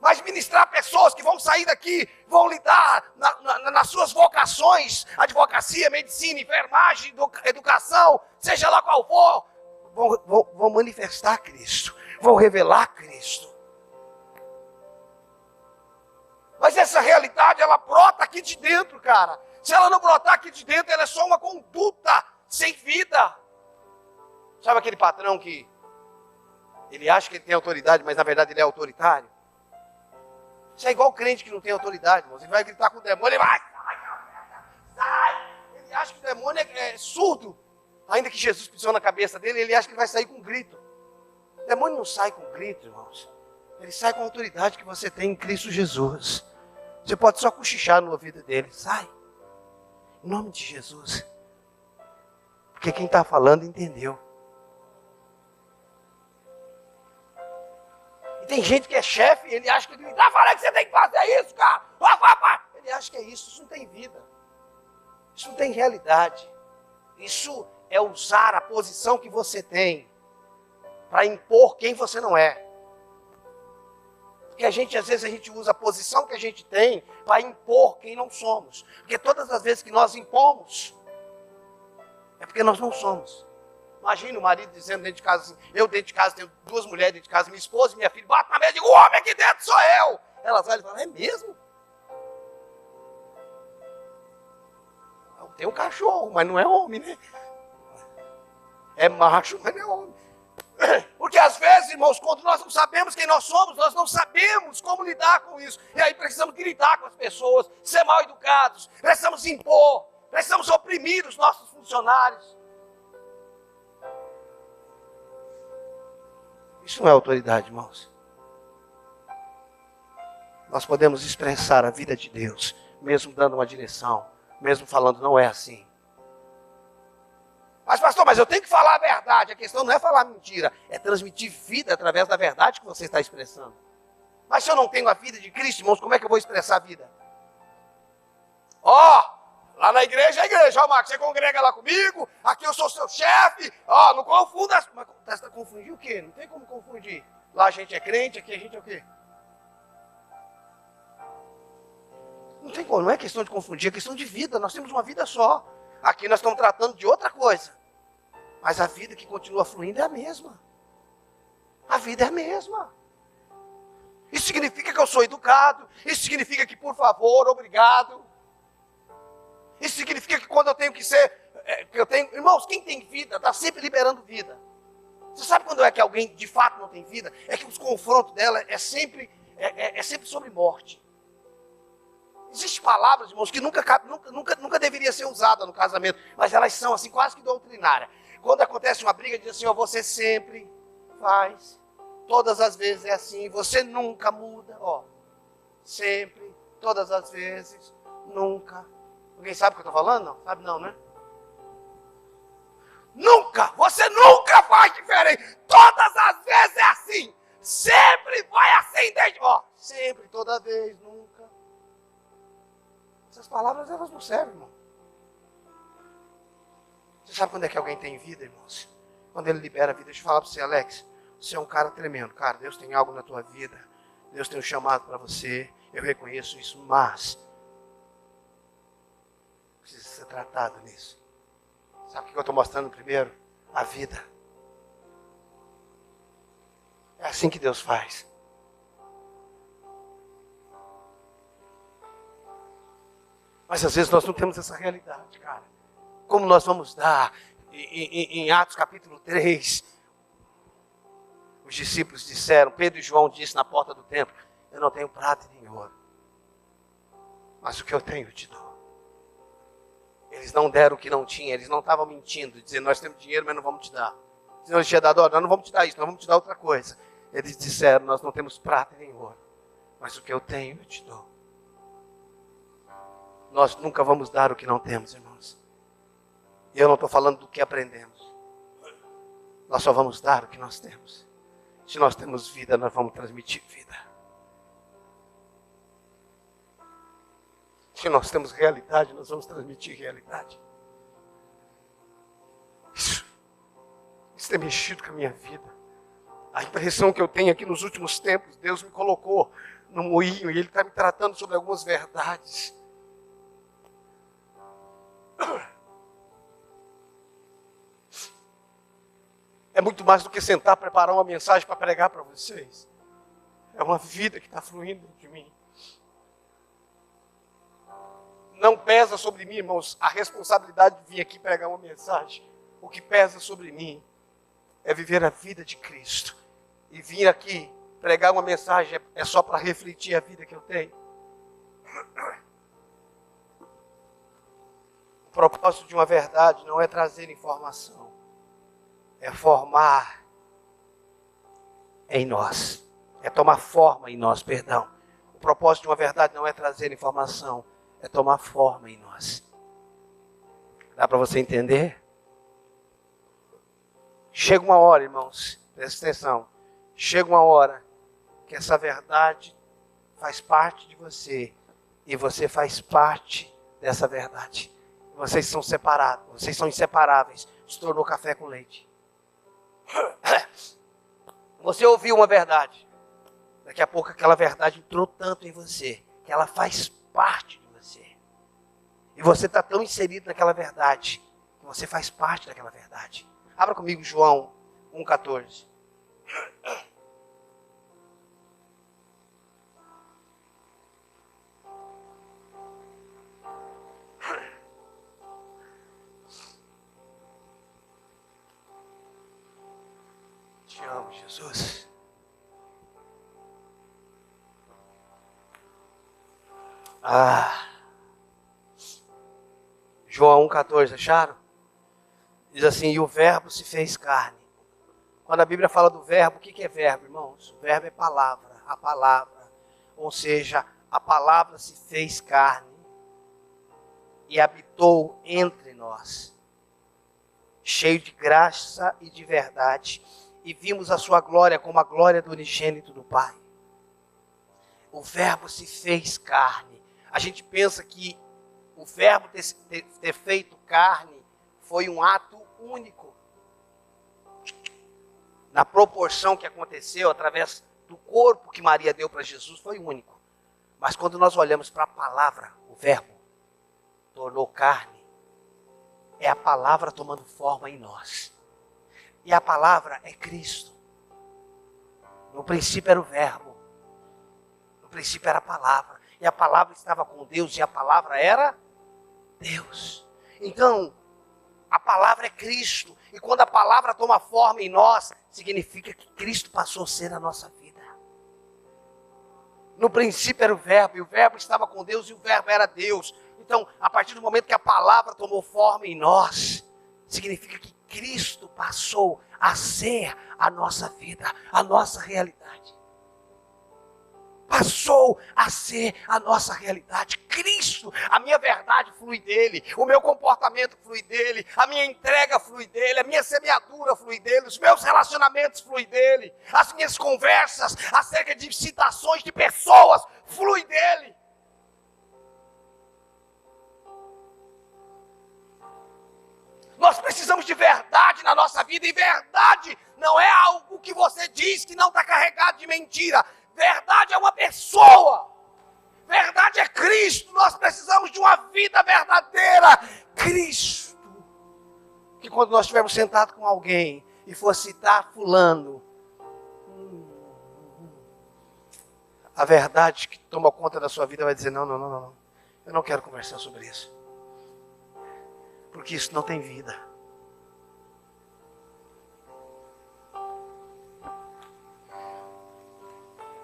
mas ministrar pessoas que vão sair daqui, vão lidar nas suas vocações, advocacia, medicina, enfermagem, educação, seja lá qual for, vão manifestar Cristo, vão revelar Cristo. Mas essa realidade, ela brota aqui de dentro, cara. Se ela não brotar aqui de dentro, ela é só uma conduta sem vida. Sabe aquele patrão que ele acha que ele tem autoridade, mas na verdade ele é autoritário? Isso é igual crente que não tem autoridade, irmão. Ele vai gritar com o demônio, ele vai, sai. Ele acha que o demônio é surdo. Ainda que Jesus pisou na cabeça dele, ele acha que ele vai sair com um grito. O demônio não sai com grito, irmãos. Ele sai com a autoridade que você tem em Cristo Jesus. Você pode só cochichar no ouvido dele. Sai. Em nome de Jesus. Porque quem está falando entendeu. E tem gente que é chefe e ele acha que ele está falando que você tem que fazer isso, cara. Ele acha que é isso. Isso não tem vida. Isso não tem realidade. Isso é usar a posição que você tem para impor quem você não é. Porque às vezes a gente usa a posição que a gente tem para impor quem não somos. Porque todas as vezes que nós impomos, é porque nós não somos. Imagina o marido dizendo dentro de casa assim, eu dentro de casa tenho 2 mulheres dentro de casa, minha esposa e minha filha, bate na mesa e digo, o homem aqui dentro sou eu. Elas olham e falam, é mesmo? Tem um cachorro, mas não é homem, né? É macho, mas não é homem. Porque às vezes, irmãos, quando nós não sabemos quem nós somos, nós não sabemos como lidar com isso. E aí precisamos gritar com as pessoas, ser mal educados, precisamos impor, precisamos oprimir os nossos funcionários. Isso não é autoridade, irmãos. Nós podemos expressar a vida de Deus, mesmo dando uma direção, mesmo falando não é assim. Mas pastor, eu tenho que falar a verdade. A questão não é falar mentira, é transmitir vida através da verdade que você está expressando. Mas se eu não tenho a vida de Cristo, irmãos, como é que eu vou expressar a vida? Lá na igreja é igreja. Marcos, você congrega lá comigo, aqui eu sou seu chefe. Não confunda. Mas você está confundindo o quê? Não tem como confundir. Lá a gente é crente, aqui a gente é o quê? Não tem como, não é questão de confundir, é questão de vida. Nós temos uma vida só. Aqui nós estamos tratando de outra coisa. Mas a vida que continua fluindo é a mesma. A vida é a mesma. Isso significa que eu sou educado. Isso significa que, por favor, obrigado. Isso significa que quando eu tenho que ser... Irmãos, quem tem vida está sempre liberando vida. Você sabe quando é que alguém de fato não tem vida? É que os confrontos dela é sempre sobre morte. Existem palavras, irmãos, que nunca deveria ser usada no casamento, mas elas são assim quase que doutrinárias. Quando acontece uma briga, diz assim, você sempre faz, todas as vezes é assim, você nunca muda, sempre, todas as vezes, nunca. Alguém sabe o que eu estou falando? Não? Sabe não, né? Nunca, você nunca faz diferente, todas as vezes é assim, sempre vai assim, sempre, toda vez, nunca. Essas palavras, elas não servem, irmão. Você sabe quando é que alguém tem vida, irmãos? Quando ele libera a vida. Deixa eu falar para você, Alex. Você é um cara tremendo. Cara, Deus tem algo na tua vida. Deus tem um chamado para você. Eu reconheço isso, mas precisa ser tratado nisso. Sabe o que eu estou mostrando primeiro? A vida. É assim que Deus faz. Mas às vezes nós não temos essa realidade, cara. Como nós vamos dar? Em Atos capítulo 3, os discípulos disseram, Pedro e João disse na porta do templo, eu não tenho prata nem ouro, mas o que eu tenho eu te dou. Eles não deram o que não tinham, eles não estavam mentindo, dizendo, nós temos dinheiro, mas não vamos te dar. Senão eles tinham dado, nós não vamos te dar isso, nós vamos te dar outra coisa. Eles disseram, nós não temos prata nem ouro, mas o que eu tenho eu te dou. Nós nunca vamos dar o que não temos, irmãos. E eu não estou falando do que aprendemos. Nós só vamos dar o que nós temos. Se nós temos vida, nós vamos transmitir vida. Se nós temos realidade, nós vamos transmitir realidade. Isso tem mexido com a minha vida. A impressão que eu tenho aqui nos últimos tempos, Deus me colocou no moinho e Ele está me tratando sobre algumas verdades. É muito mais do que sentar, preparar uma mensagem para pregar para vocês. É uma vida que está fluindo de mim. Não pesa sobre mim, irmãos, a responsabilidade de vir aqui pregar uma mensagem. O que pesa sobre mim é viver a vida de Cristo. E vir aqui pregar uma mensagem é só para refletir a vida que eu tenho. O propósito de uma verdade não é trazer informação. É formar em nós. É tomar forma em nós, perdão. O propósito de uma verdade não é trazer informação. É tomar forma em nós. Dá para você entender? Chega uma hora, irmãos, presta atenção. Chega uma hora que essa verdade faz parte de você. E você faz parte dessa verdade. Vocês são separados, vocês são inseparáveis. Se tornou café com leite. Você ouviu uma verdade. Daqui a pouco aquela verdade entrou tanto em você, que ela faz parte de você. E você está tão inserido naquela verdade, que você faz parte daquela verdade. Abra comigo João 1,14. de Jesus. João 1,14, acharam? Diz assim, e o verbo se fez carne. Quando a Bíblia fala do verbo, o que é verbo, irmãos? O verbo é palavra, a palavra. Ou seja, a palavra se fez carne e habitou entre nós, cheio de graça e de verdade, e vimos a sua glória como a glória do unigênito do Pai. O verbo se fez carne. A gente pensa que o verbo ter feito carne foi um ato único. Na proporção que aconteceu através do corpo que Maria deu para Jesus, foi único. Mas quando nós olhamos para a palavra, o verbo tornou carne, é a palavra tomando forma em nós. E a palavra é Cristo. No princípio era o verbo. No princípio era a palavra. E a palavra estava com Deus e a palavra era Deus. Então, a palavra é Cristo. E quando a palavra toma forma em nós, significa que Cristo passou a ser a nossa vida. No princípio era o verbo, e o verbo estava com Deus, e o verbo era Deus. Então, a partir do momento que a palavra tomou forma em nós, significa que Cristo passou a ser a nossa vida, a nossa realidade. Passou a ser a nossa realidade. Cristo, a minha verdade flui dele, o meu comportamento flui dele, a minha entrega flui dele, a minha semeadura flui dele, os meus relacionamentos flui dele, as minhas conversas acerca de citações de pessoas flui dele. Nós precisamos de verdade na nossa vida, e verdade não é algo que você diz que não está carregado de mentira. Verdade é uma pessoa. Verdade é Cristo. Nós precisamos de uma vida verdadeira. Cristo. Que quando nós estivermos sentados com alguém e for citar fulano, a verdade que toma conta da sua vida vai dizer, não. Eu não quero conversar sobre isso. Porque isso não tem vida.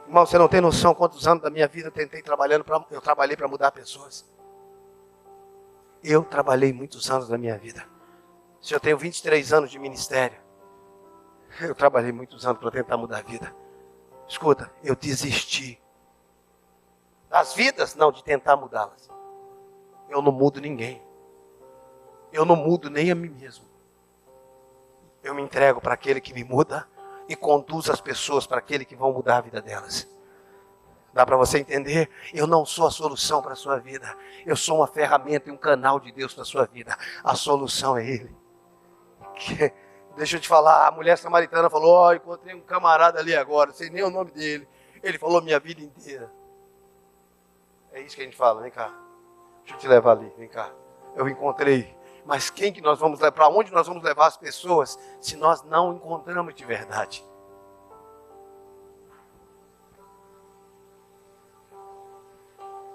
Irmão, você não tem noção quantos anos da minha vida eu trabalhei para mudar pessoas. Eu trabalhei muitos anos da minha vida. Se eu tenho 23 anos de ministério, eu trabalhei muitos anos para tentar mudar a vida. Escuta, eu desisti. Das vidas, não, de tentar mudá-las. Eu não mudo ninguém. Eu não mudo nem a mim mesmo. Eu me entrego para aquele que me muda e conduz as pessoas para aquele que vão mudar a vida delas. Dá para você entender? Eu não sou a solução para a sua vida. Eu sou uma ferramenta e um canal de Deus para a sua vida. A solução é Ele. Deixa eu te falar, a mulher samaritana falou, encontrei um camarada ali agora, não sei nem o nome dele. Ele falou minha vida inteira. É isso que a gente fala, vem cá. Deixa eu te levar ali, vem cá. Eu encontrei. Mas quem que nós vamos levar? Para onde nós vamos levar as pessoas se nós não encontramos de verdade?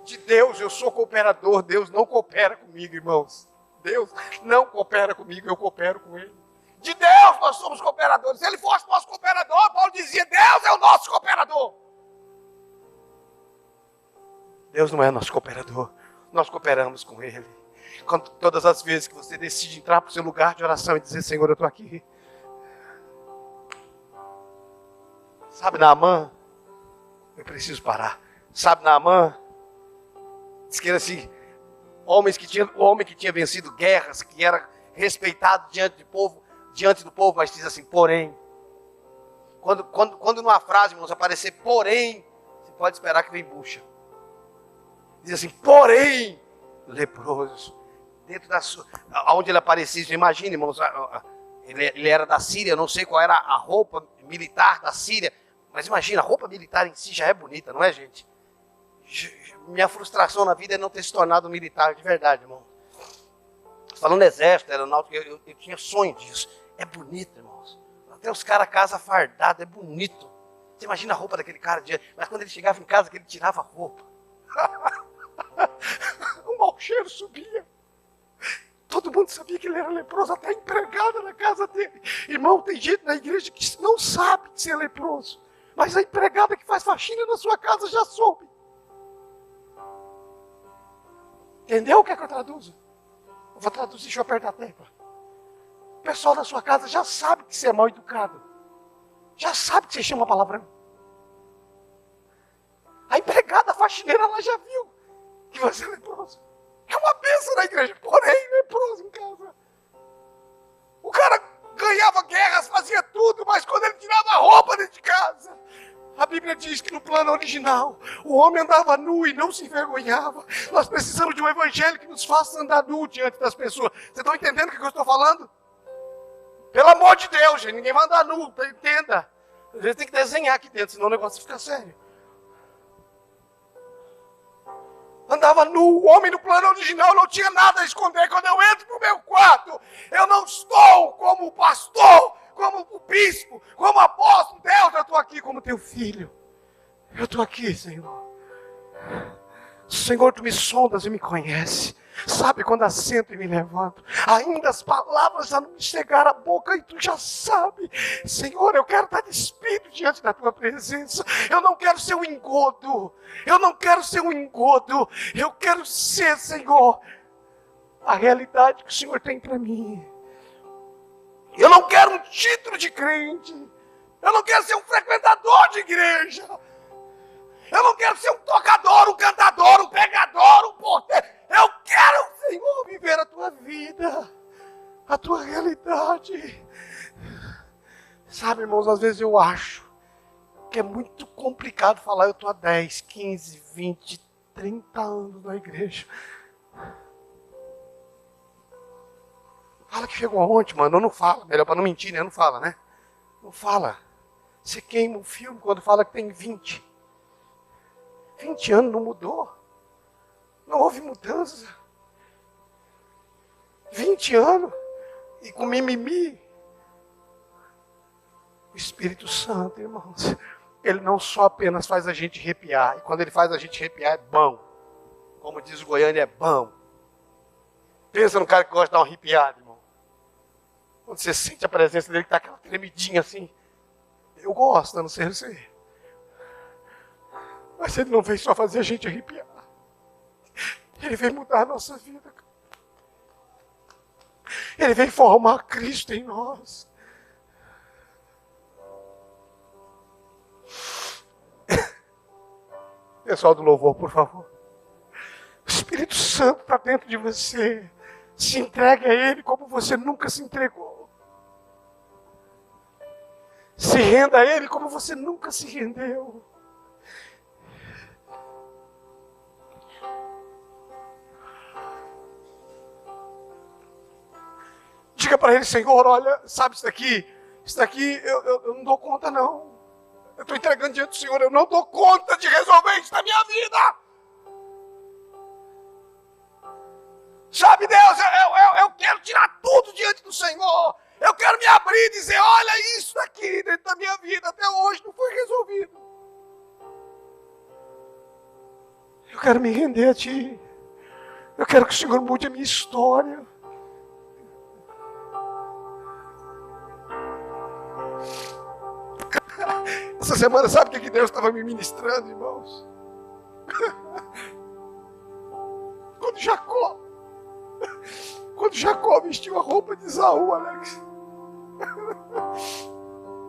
De Deus eu sou cooperador, Deus não coopera comigo, irmãos. Deus não coopera comigo, eu coopero com Ele. De Deus nós somos cooperadores. Se Ele fosse nosso cooperador, Paulo dizia, Deus é o nosso cooperador. Deus não é nosso cooperador, nós cooperamos com Ele. Quando, todas as vezes que você decide entrar para o seu lugar de oração e dizer, Senhor, eu estou aqui. Sabe, Naamã, eu preciso parar. Sabe, Naamã, diz que era assim, o homem que tinha vencido guerras, que era respeitado diante do povo, mas diz assim, porém. Quando numa frase, irmãos, aparecer porém, você pode esperar que vem bucha. Diz assim, porém, leproso. Dentro da sua, onde ele aparecia, imagine, irmãos, ele era da Síria, não sei qual era a roupa militar da Síria, mas imagina, a roupa militar em si já é bonita, não é, gente? Minha frustração na vida é não ter se tornado militar de verdade, irmão. Falando exército, aeronáutica, eu tinha sonho disso. É bonito, irmãos. Até os caras casa fardado, é bonito. Você imagina a roupa daquele cara, mas quando ele chegava em casa, que ele tirava a roupa. O mau cheiro subia. Todo mundo mundo sabia que ele era leproso, até a empregada na casa dele. Irmão, tem gente na igreja que não sabe que você é leproso. Mas a empregada que faz faxina na sua casa já soube. Entendeu o que é que eu traduzo? Eu vou traduzir, deixa eu apertar a tecla. O pessoal da sua casa já sabe que você é mal educado. Já sabe que você chama palavrão. A empregada faxineira, ela já viu que você é leproso. É uma bênção na igreja, porém leproso em casa. O cara ganhava guerras, fazia tudo, mas quando ele tirava a roupa dentro de casa, a Bíblia diz que no plano original, o homem andava nu e não se envergonhava. Nós precisamos de um evangelho que nos faça andar nu diante das pessoas. Vocês estão entendendo o que eu estou falando? Pelo amor de Deus, gente, ninguém vai andar nu, entenda. Às vezes tem que desenhar aqui dentro, senão o negócio fica sério. Andava nu, o homem no plano original não tinha nada a esconder. Quando eu entro no meu quarto, eu não estou como o pastor, como o bispo, como o apóstolo. Deus, eu estou aqui como teu filho. Eu estou aqui, Senhor. Senhor, tu me sondas e me conhece. Sabe quando assento e me levanto. Ainda as palavras já não me chegaram à boca e tu já sabe. Senhor, eu quero estar despido diante da tua presença. Eu não quero ser um engodo. Eu não quero ser um engodo. Eu quero ser, Senhor, a realidade que o Senhor tem para mim. Eu não quero um título de crente. Eu não quero ser um frequentador de igreja. Eu não quero ser um tocador, um cantador, um pregador, um porteiro. Eu quero, Senhor, viver a tua vida, a tua realidade. Sabe, irmãos, às vezes eu acho que é muito complicado falar, eu estou há 10, 15, 20, 30 anos na igreja. Fala que chegou ontem, mano, não fala. Melhor para não mentir, né? Não fala, né? Não fala. Você queima o filme quando fala que tem 20. 20 anos não mudou. Não houve mudança. 20 anos e com mimimi. O Espírito Santo, irmãos, ele não só apenas faz a gente arrepiar. E quando ele faz a gente arrepiar é bom. Como diz o Goiânia, é bom. Pensa no cara que gosta de dar uma arrepiada, irmão. Quando você sente a presença dele, que está aquela tremidinha assim. Eu gosto, a não ser você. Mas ele não veio só fazer a gente arrepiar. Ele veio mudar a nossa vida. Ele veio formar Cristo em nós. Pessoal do louvor, por favor. O Espírito Santo está dentro de você. Se entregue a Ele como você nunca se entregou. Se renda a Ele como você nunca se rendeu. Diga para Ele, Senhor, olha, sabe isso daqui eu não dou conta não. Eu estou entregando diante do Senhor, eu não dou conta de resolver isso na minha vida. Sabe, Deus, eu quero tirar tudo diante do Senhor. Eu quero me abrir e dizer, olha isso daqui dentro da minha vida, até hoje não foi resolvido. Eu quero me render a Ti. Eu quero que o Senhor mude a minha história. Essa semana, sabe o que Deus estava me ministrando, irmãos? Quando Jacó vestiu a roupa de Esaú, Alex.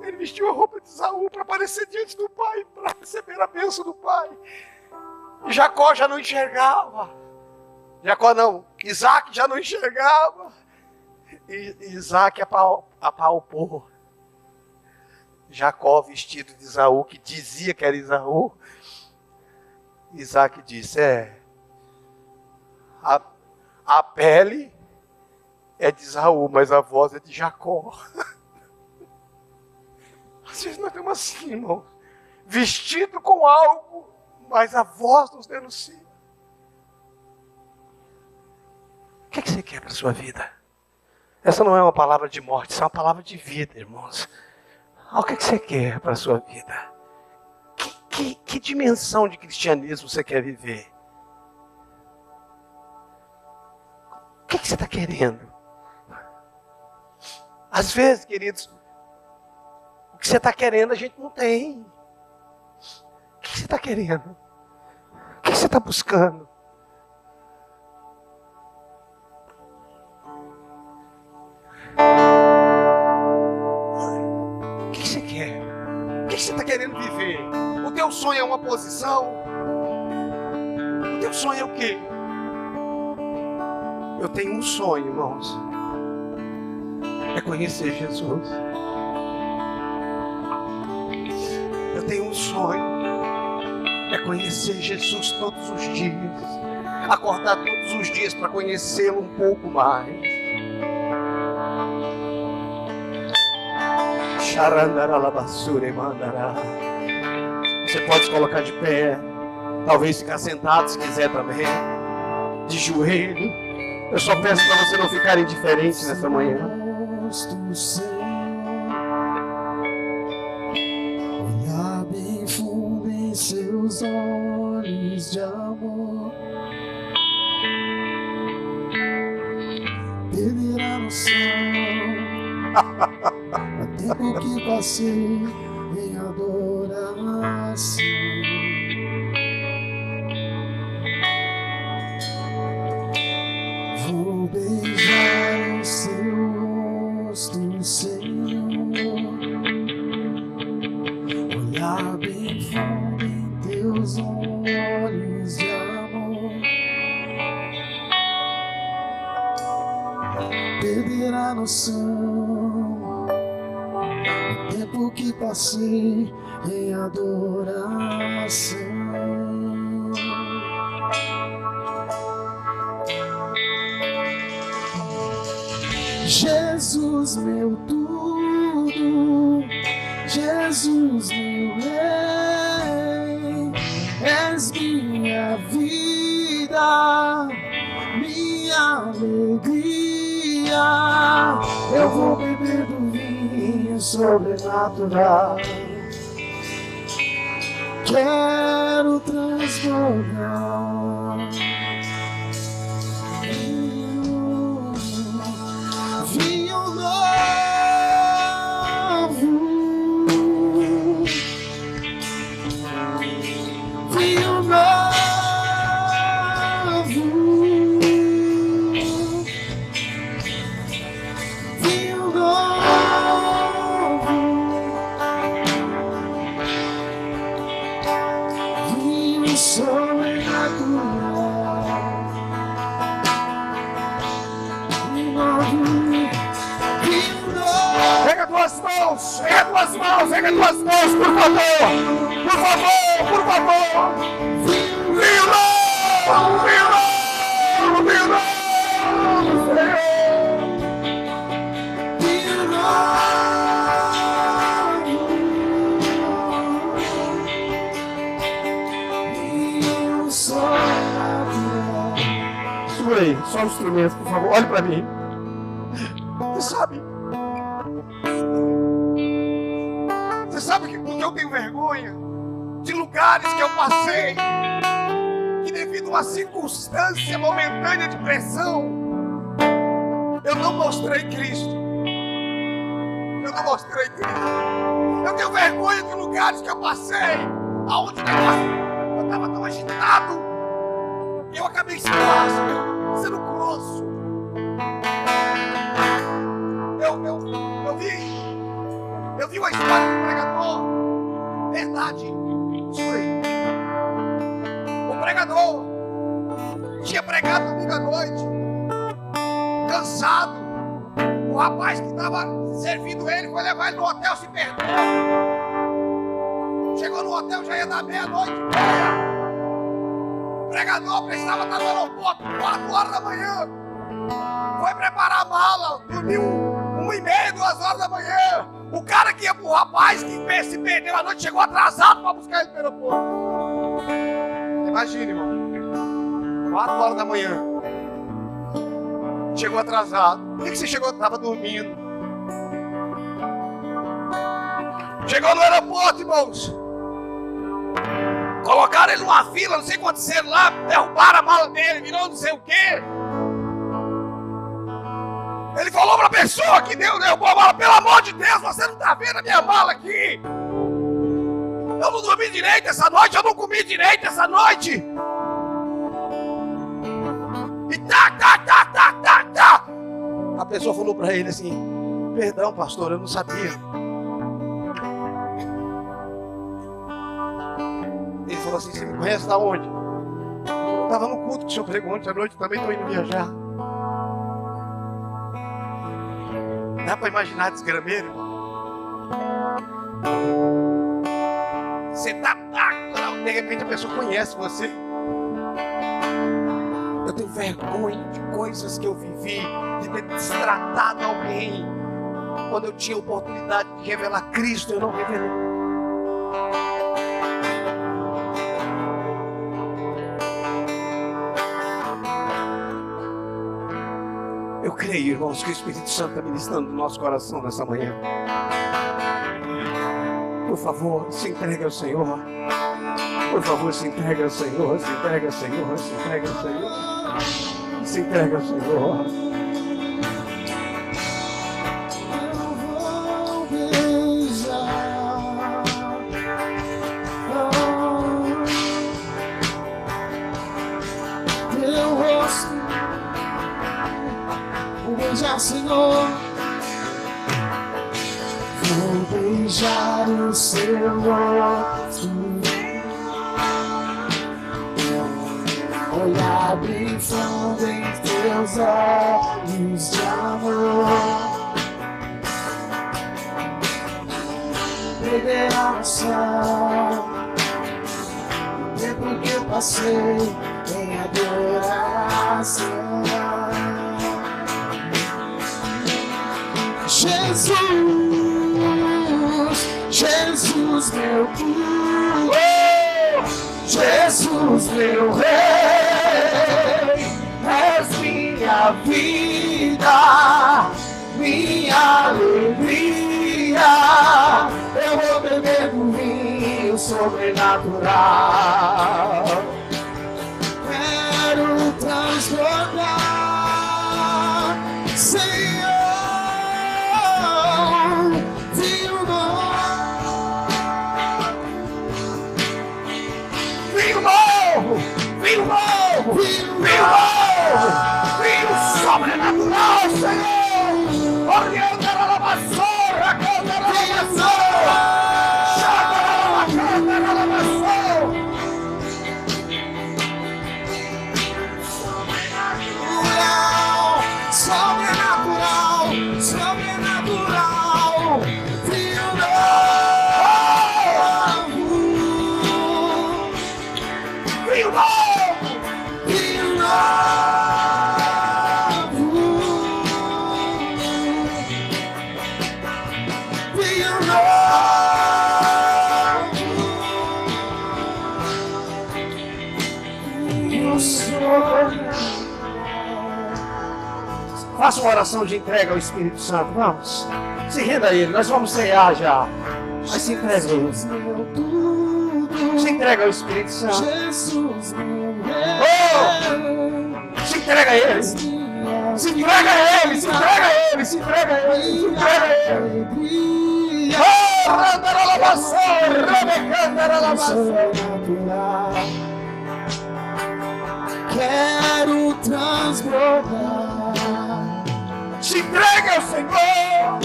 Ele vestiu a roupa de Esaú para aparecer diante do pai, para receber a bênção do pai. E Jacó já não enxergava. Jacó não, Isaac já não enxergava. E Isaac apalpou Jacó vestido de Esaú, que dizia que era Esaú. Isaac disse, a pele é de Esaú, mas a voz é de Jacó. Às vezes nós estamos assim, irmãos, vestido com algo, mas a voz nos denuncia. O que você quer para a sua vida? Essa não é uma palavra de morte, essa é uma palavra de vida, irmãos. O que você quer para a sua vida? Que dimensão de cristianismo você quer viver? O que você está querendo? Às vezes, queridos, o que você está querendo a gente não tem. O que você está querendo? O que você está buscando? O que você quer? O que você está querendo viver? O teu sonho é uma posição? O teu sonho é o quê? Eu tenho um sonho, irmãos. É conhecer Jesus. Eu tenho um sonho. É conhecer Jesus todos os dias. Acordar todos os dias para conhecê-lo um pouco mais. Você pode se colocar de pé. Talvez ficar sentado se quiser também. De joelho. Eu só peço para você não ficar indiferente nessa manhã. Olhar bem fundo em seus olhos de amor, perder a noção do tempo que passei em adoração. Vou beijar o seu rosto, Senhor, olhar bem fundo em teus olhos de amor, perder a noção do tempo que passei em adoração. Jesus, meu tudo, Jesus, meu rei, és minha vida, minha alegria. Eu vou beber do vinho sobrenatural, quero transbordar. Vinho novo, vinho novo, vinho novo, vinho sobrenatural, vinho novo. Pega tuas mãos, pega tuas mãos, pega tuas mãos, por favor, por favor, por favor. Vinho novo, vinho novo, vinho novo, Senhor. Vinho novo, vinho sobrenatural. Segura aí, só os instrumentos, por favor, olhe para mim. Você sabe que porque eu tenho vergonha de lugares que eu passei, que devido a uma circunstância momentânea de pressão, eu não mostrei Cristo. Eu não mostrei Cristo. Eu tenho vergonha de lugares que eu passei, aonde o negócio, eu estava tão agitado, e eu acabei sendo grosso. Eu vi uma história do pregador, verdade, isso aí. O pregador tinha pregado domingo à noite, cansado. O rapaz que estava servindo ele foi levar ele no hotel, se perdeu. Chegou no hotel, já ia dar meia-noite. O pregador precisava estar no aeroporto 4 horas da manhã. Foi preparar a mala, dormiu 1h30, 2 horas da manhã. O cara que ia pro rapaz que se perdeu à noite chegou atrasado para buscar ele no aeroporto. Imagine, irmão. 4 horas da manhã. Chegou atrasado. Por que você chegou? Estava dormindo. Chegou no aeroporto, irmãos. Colocaram ele numa fila, não sei quantos cedo lá, derrubaram a mala dele, virou não sei o quê. Ele falou para a pessoa que derrubou a mala: pelo amor de Deus, você não está vendo a minha mala aqui? Eu não dormi direito essa noite, eu não comi direito essa noite. E tá. A pessoa falou para ele assim: perdão, pastor, eu não sabia. Ele falou assim: você me conhece da onde? Eu estava no culto que o senhor pregou ontem à noite, também estou indo viajar. Dá para imaginar a desgrameira? Você tá. De repente a pessoa conhece você. Eu tenho vergonha de coisas que eu vivi, de ter destratado alguém. Quando eu tinha oportunidade de revelar Cristo, eu não revelei. Eu creio, irmãos, que o Espírito Santo está ministrando no nosso coração nessa manhã. Por favor, se entregue ao Senhor. Por favor, se entregue ao Senhor. Se entregue ao Senhor. Se entregue ao Senhor. Se entregue ao Senhor. Senhor, vou beijar o seu rosto, olhar bem fundo em teus olhos de amor, beber a unção, o tempo que eu passei em adoração. Jesus, Jesus meu Deus, Jesus meu Rei, és minha vida, minha alegria. Eu vou beber do vinho sobrenatural. Quero transbordar, Senhor. Vinho sobrenatural, Senhor! Orienta a vassoura, canta a vassoura! Chama a vassoura! Sobrenatural, sobrenatural! Vinho novo! Vinho novo! Faça uma oração de entrega ao Espírito Santo. Vamos. Se renda a Ele. Nós vamos cear já. Mas se entrega a Ele. Se entrega ao Espírito Santo. Oh! Se entrega a Ele. Se entrega a Ele. Se entrega a Ele. Se entrega a Ele. Se entrega a Ele. Oh! Quero transbordar. Se entrega ao Senhor.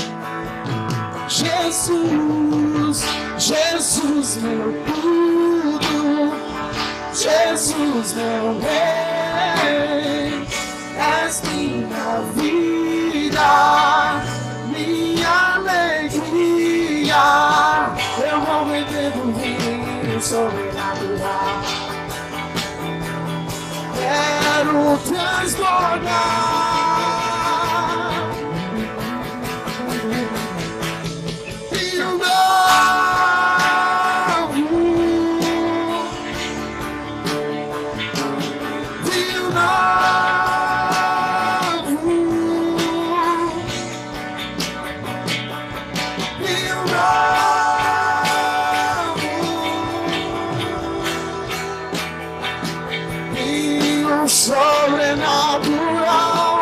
Jesus, Jesus meu tudo, Jesus meu Rei, és minha vida, minha alegria. Eu vou beber do vinho sobrenatural. Quero transbordar. Sobrenatural.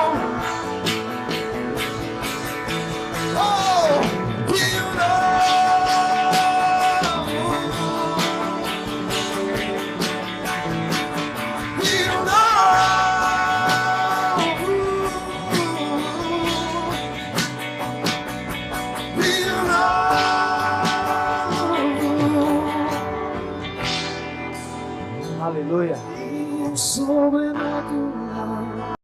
Aleluia. O sobrenatural.